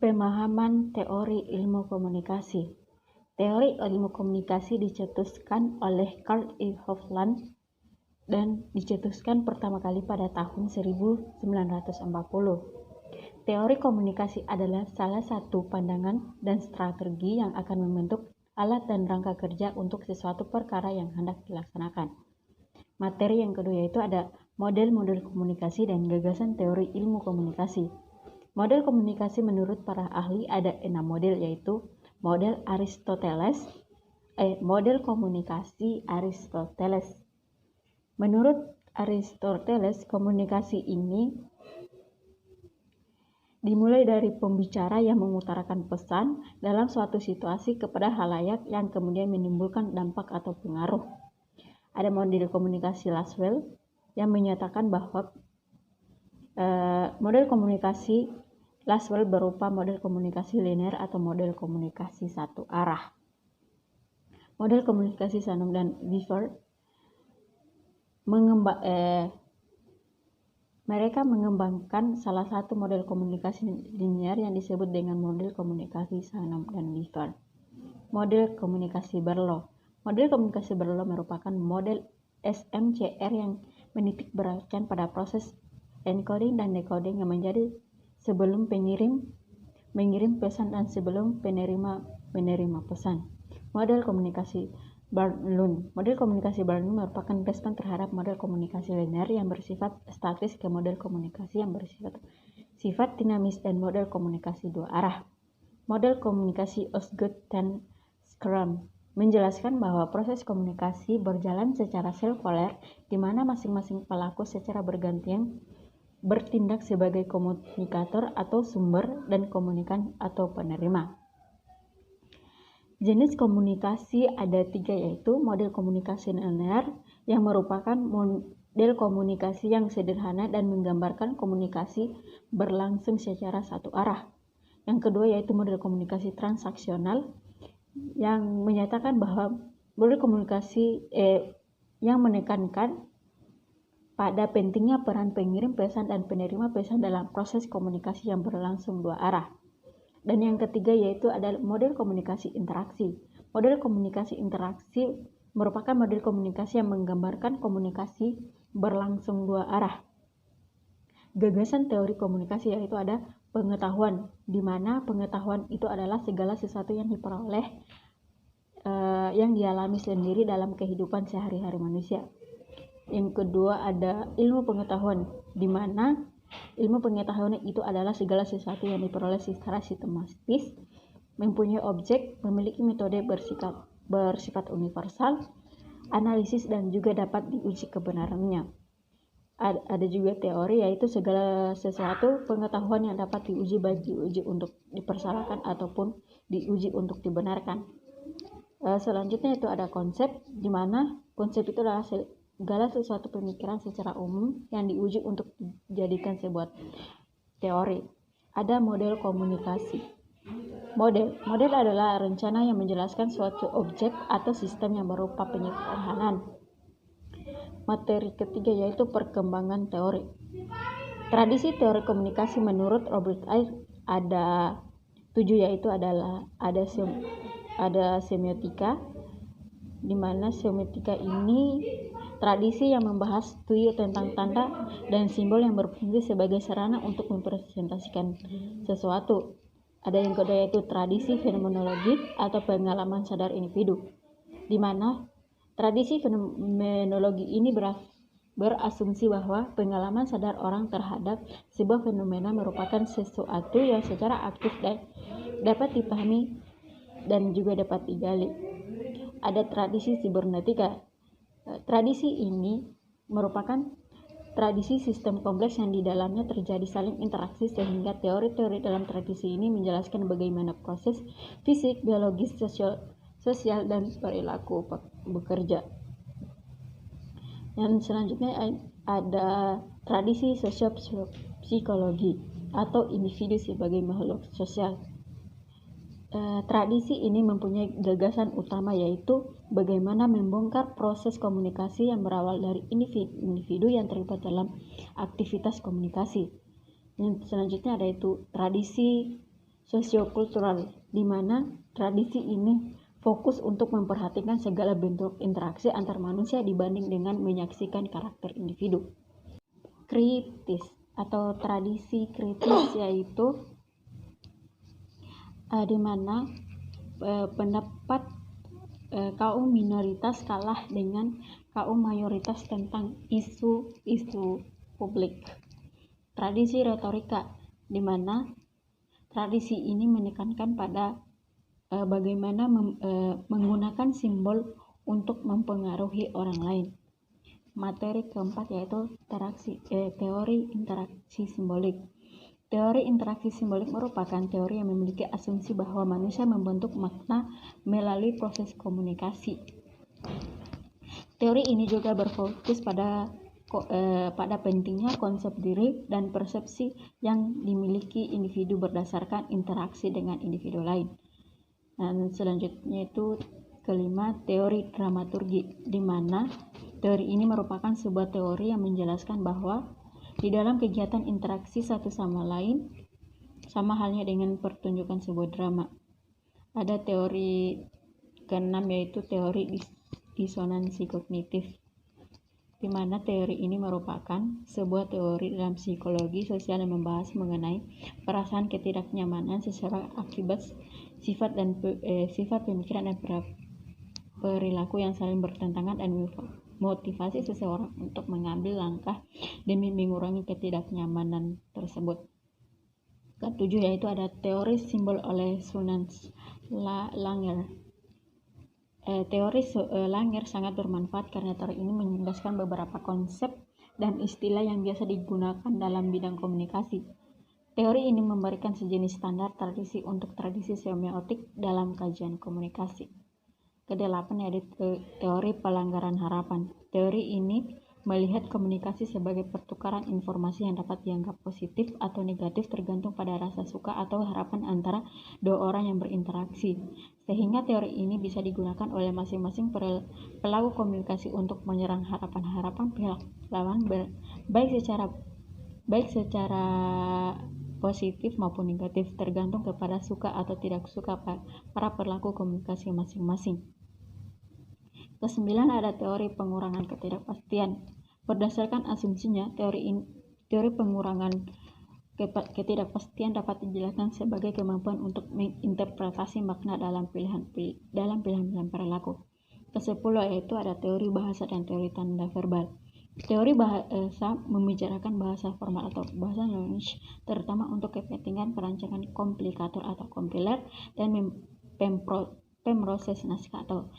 Pemahaman teori ilmu komunikasi. Teori ilmu komunikasi dicetuskan oleh Carl E. Hofland dan dicetuskan pertama kali pada tahun 1940. Teori komunikasi adalah salah satu pandangan dan strategi yang akan membentuk alat dan rangka kerja untuk sesuatu perkara yang hendak dilaksanakan. Materi yang kedua yaitu ada model-model komunikasi dan gagasan teori ilmu komunikasi. Model komunikasi menurut para ahli ada 6 model, yaitu model model komunikasi Aristoteles. Menurut Aristoteles, komunikasi ini dimulai dari pembicara yang mengutarakan pesan dalam suatu situasi kepada halayak yang kemudian menimbulkan dampak atau pengaruh. Ada model komunikasi Laswell yang menyatakan bahwa model komunikasi Laswell berupa model komunikasi linear atau model komunikasi satu arah. Model komunikasi Shannon dan Weaver mereka mengembangkan salah satu model komunikasi linear yang disebut dengan model komunikasi Shannon dan Weaver. Model komunikasi Berlow. Model komunikasi Berlow merupakan model SMCR yang menitik beratkan pada proses encoding dan decoding yang menjadi sebelum pengirim mengirim pesan dan sebelum penerima menerima pesan. Model komunikasi Bernoulli. Model komunikasi Bernoulli merupakan respon terhadap model komunikasi linear yang bersifat statis ke model komunikasi yang bersifat dinamis dan model komunikasi dua arah. Model komunikasi Osgood dan Scrum menjelaskan bahwa proses komunikasi berjalan secara self-aware di mana masing-masing pelaku secara bergantian bertindak sebagai komunikator atau sumber dan komunikan atau penerima. Jenis komunikasi ada 3, yaitu model komunikasi linear yang merupakan model komunikasi yang sederhana dan menggambarkan komunikasi berlangsung secara satu arah. Yang kedua yaitu model komunikasi transaksional yang menyatakan bahwa model komunikasi yang menekankan pada pentingnya peran pengirim pesan dan penerima pesan dalam proses komunikasi yang berlangsung dua arah. Dan yang ketiga yaitu adalah model komunikasi interaksi. Model komunikasi interaksi merupakan model komunikasi yang menggambarkan komunikasi berlangsung dua arah. Gagasan teori komunikasi yaitu ada pengetahuan, di mana pengetahuan itu adalah segala sesuatu yang diperoleh yang dialami sendiri dalam kehidupan sehari-hari manusia. Yang kedua ada ilmu pengetahuan, di mana ilmu pengetahuan itu adalah segala sesuatu yang diperoleh secara sistematis, mempunyai objek, memiliki metode bersifat universal, analisis dan juga dapat diuji kebenarannya. Ada juga teori yaitu segala sesuatu pengetahuan yang dapat diuji baik diuji untuk dipersalahkan ataupun diuji untuk dibenarkan. Selanjutnya itu ada konsep, di mana konsep itu adalah segala sesuatu pemikiran secara umum yang diuji untuk dijadikan sebuah teori. Ada model komunikasi. Model adalah rencana yang menjelaskan suatu objek atau sistem yang berupa penyederhanaan. Materi ketiga yaitu perkembangan teori. Tradisi teori komunikasi menurut Robert Ayres ada 7, yaitu adalah ada semiotika, di mana semiotika ini tradisi yang membahas studi tentang tanda dan simbol yang berfungsi sebagai sarana untuk mempresentasikan sesuatu. Ada yang kedua yaitu tradisi fenomenologi atau pengalaman sadar individu, di mana tradisi fenomenologi ini berasumsi bahwa pengalaman sadar orang terhadap sebuah fenomena merupakan sesuatu yang secara aktif dan dapat dipahami dan juga dapat digali. Ada tradisi sibernetika. Tradisi ini merupakan tradisi sistem kompleks yang di dalamnya terjadi saling interaksi, sehingga teori-teori dalam tradisi ini menjelaskan bagaimana proses fisik, biologis, sosial dan perilaku bekerja. Dan selanjutnya ada tradisi sosiopsikologi atau individu sebagai makhluk sosial. Tradisi ini mempunyai gagasan utama yaitu bagaimana membongkar proses komunikasi yang berawal dari individu yang terlibat dalam aktivitas komunikasi. Yang selanjutnya ada itu tradisi sosiokultural, di mana tradisi ini fokus untuk memperhatikan segala bentuk interaksi antar manusia dibanding dengan menyaksikan karakter individu. Kritis atau tradisi kritis yaitu di mana pendapat kaum minoritas kalah dengan kaum mayoritas tentang isu-isu publik. Tradisi retorika, di mana tradisi ini menekankan pada bagaimana menggunakan simbol untuk mempengaruhi orang lain. Materi keempat yaitu teori interaksi simbolik. Teori interaksi simbolik merupakan teori yang memiliki asumsi bahwa manusia membentuk makna melalui proses komunikasi. Teori ini juga berfokus pada pentingnya konsep diri dan persepsi yang dimiliki individu berdasarkan interaksi dengan individu lain. Dan selanjutnya itu kelima, teori dramaturgi, di mana teori ini merupakan sebuah teori yang menjelaskan bahwa di dalam kegiatan interaksi satu sama lain, sama halnya dengan pertunjukan sebuah drama. Ada teori keenam yaitu teori disonansi kognitif, di mana teori ini merupakan sebuah teori dalam psikologi sosial yang membahas mengenai perasaan ketidaknyamanan seseorang akibat sifat pemikiran dan perilaku yang saling bertentangan dan motivasi seseorang untuk mengambil langkah demi mengurangi ketidaknyamanan tersebut. Ketujuh yaitu ada teori simbol oleh Sunans Langer. Teori Langer sangat bermanfaat karena teori ini menjelaskan beberapa konsep dan istilah yang biasa digunakan dalam bidang komunikasi. Teori ini memberikan sejenis standar tradisi untuk tradisi semiotik dalam kajian komunikasi. Kedelapan yaitu teori pelanggaran harapan. Teori ini melihat komunikasi sebagai pertukaran informasi yang dapat dianggap positif atau negatif tergantung pada rasa suka atau harapan antara dua orang yang berinteraksi. Sehingga teori ini bisa digunakan oleh masing-masing pelaku komunikasi untuk menyerang harapan-harapan pihak lawan baik secara positif maupun negatif, tergantung kepada suka atau tidak suka para pelaku komunikasi masing-masing. Kesembilan ada teori pengurangan ketidakpastian. Berdasarkan asumsinya, teori pengurangan ketidakpastian dapat dijelaskan sebagai kemampuan untuk menginterpretasi makna dalam pilihan-pilihan perilaku. Kesepuluh yaitu ada teori bahasa dan teori tanda verbal. Teori bahasa membicarakan bahasa formal atau bahasa language, terutama untuk kepentingan perancangan komplikator atau kompiler dan pemproses naskah atau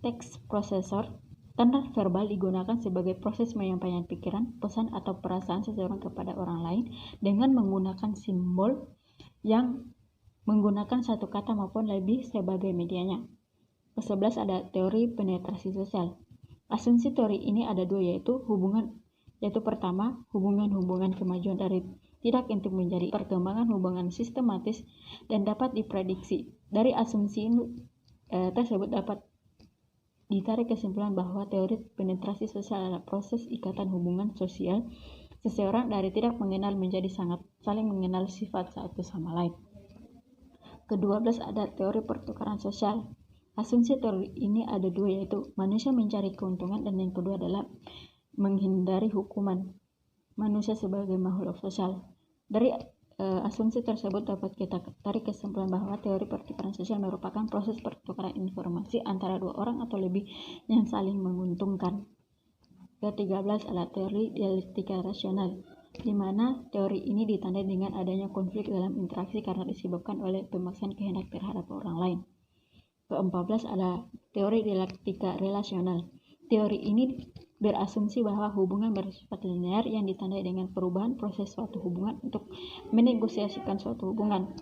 text processor. Tanda verbal digunakan sebagai proses penyampaian pikiran, pesan atau perasaan seseorang kepada orang lain dengan menggunakan simbol yang menggunakan satu kata maupun lebih sebagai medianya. Ke-11 ada teori penetrasi sosial. Asumsi teori ini ada dua, yaitu pertama, hubungan kemajuan dari tidak intim menjadi perkembangan hubungan sistematis dan dapat diprediksi. Dari asumsi ini tersebut dapat ditarik kesimpulan bahwa teori penetrasi sosial adalah proses ikatan hubungan sosial seseorang dari tidak mengenal menjadi sangat saling mengenal sifat satu sama lain. Ke-12 ada teori pertukaran sosial. Asumsi teori ini ada dua, yaitu manusia mencari keuntungan dan yang kedua adalah menghindari hukuman manusia sebagai makhluk sosial. Dari asumsi tersebut dapat kita tarik kesimpulan bahwa teori pertukaran sosial merupakan proses pertukaran informasi antara dua orang atau lebih yang saling menguntungkan. Ke-13 adalah teori dialektika rasional, di mana teori ini ditandai dengan adanya konflik dalam interaksi karena disebabkan oleh pemaksaan kehendak terhadap orang lain. Ke-14 ada teori dialektika relasional. Teori ini berasumsi bahwa hubungan bersifat linear yang ditandai dengan perubahan proses suatu hubungan untuk menegosiasikan suatu hubungan.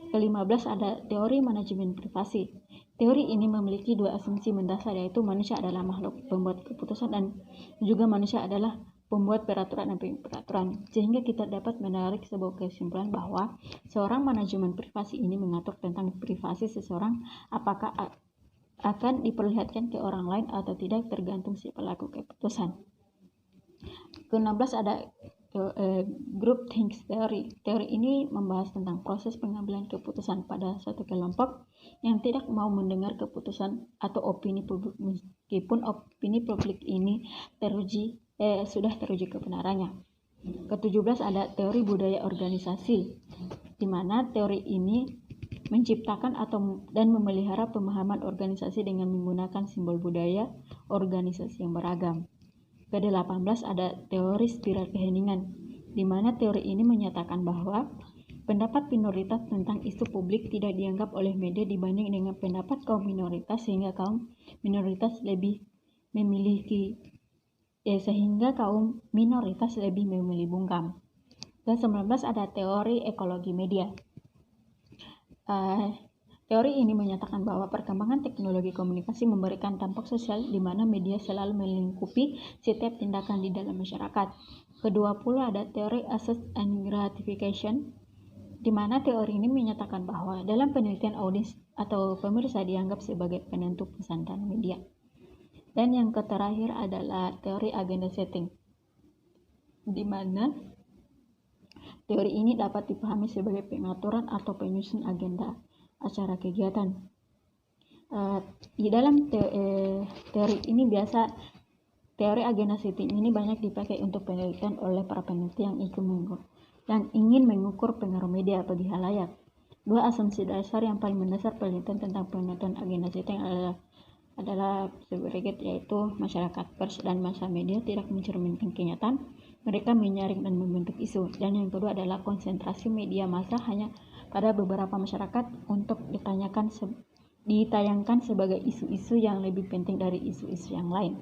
Ke-15 ada teori manajemen privasi. Teori ini memiliki dua asumsi mendasar, yaitu manusia adalah makhluk pembuat keputusan dan juga manusia adalah pembuat peraturan dan peraturan, sehingga kita dapat menarik sebuah kesimpulan bahwa seorang manajemen privasi ini mengatur tentang privasi seseorang, apakah akan diperlihatkan ke orang lain atau tidak tergantung si pelaku keputusan. Ke-16 ada group think theory. Teori ini membahas tentang proses pengambilan keputusan pada suatu kelompok yang tidak mau mendengar keputusan atau opini publik, meskipun opini publik ini sudah teruji kebenarannya. Ke-17 ada teori budaya organisasi, di mana teori ini menciptakan dan memelihara pemahaman organisasi dengan menggunakan simbol budaya organisasi yang beragam. Ke-18 ada teori spiral keheningan, di mana teori ini menyatakan bahwa pendapat minoritas tentang isu publik tidak dianggap oleh media dibanding dengan pendapat kaum minoritas, sehingga kaum minoritas lebih memilih bungkam. Ke-19 ada teori ekologi media. Teori ini menyatakan bahwa perkembangan teknologi komunikasi memberikan dampak sosial di mana media selalu melingkupi setiap tindakan di dalam masyarakat. Ke-20 ada teori access and gratification, di mana teori ini menyatakan bahwa dalam penelitian audiens atau pemirsa dianggap sebagai penentu pesan dan media. Dan yang terakhir adalah teori agenda setting, di mana teori ini dapat dipahami sebagai pengaturan atau penyusun agenda acara kegiatan. Di dalam teori ini teori agenda setting ini banyak dipakai untuk penelitian oleh para peneliti yang ingin mengukur pengaruh media bagi halayak. Dua asumsi dasar yang paling mendasar penelitian tentang penentuan agenda setting adalah berikut, yaitu masyarakat pers dan massa media tidak mencerminkan kenyataan, mereka menyaring dan membentuk isu. Dan yang kedua adalah konsentrasi media massa hanya pada beberapa masyarakat untuk ditayangkan sebagai isu-isu yang lebih penting dari isu-isu yang lain.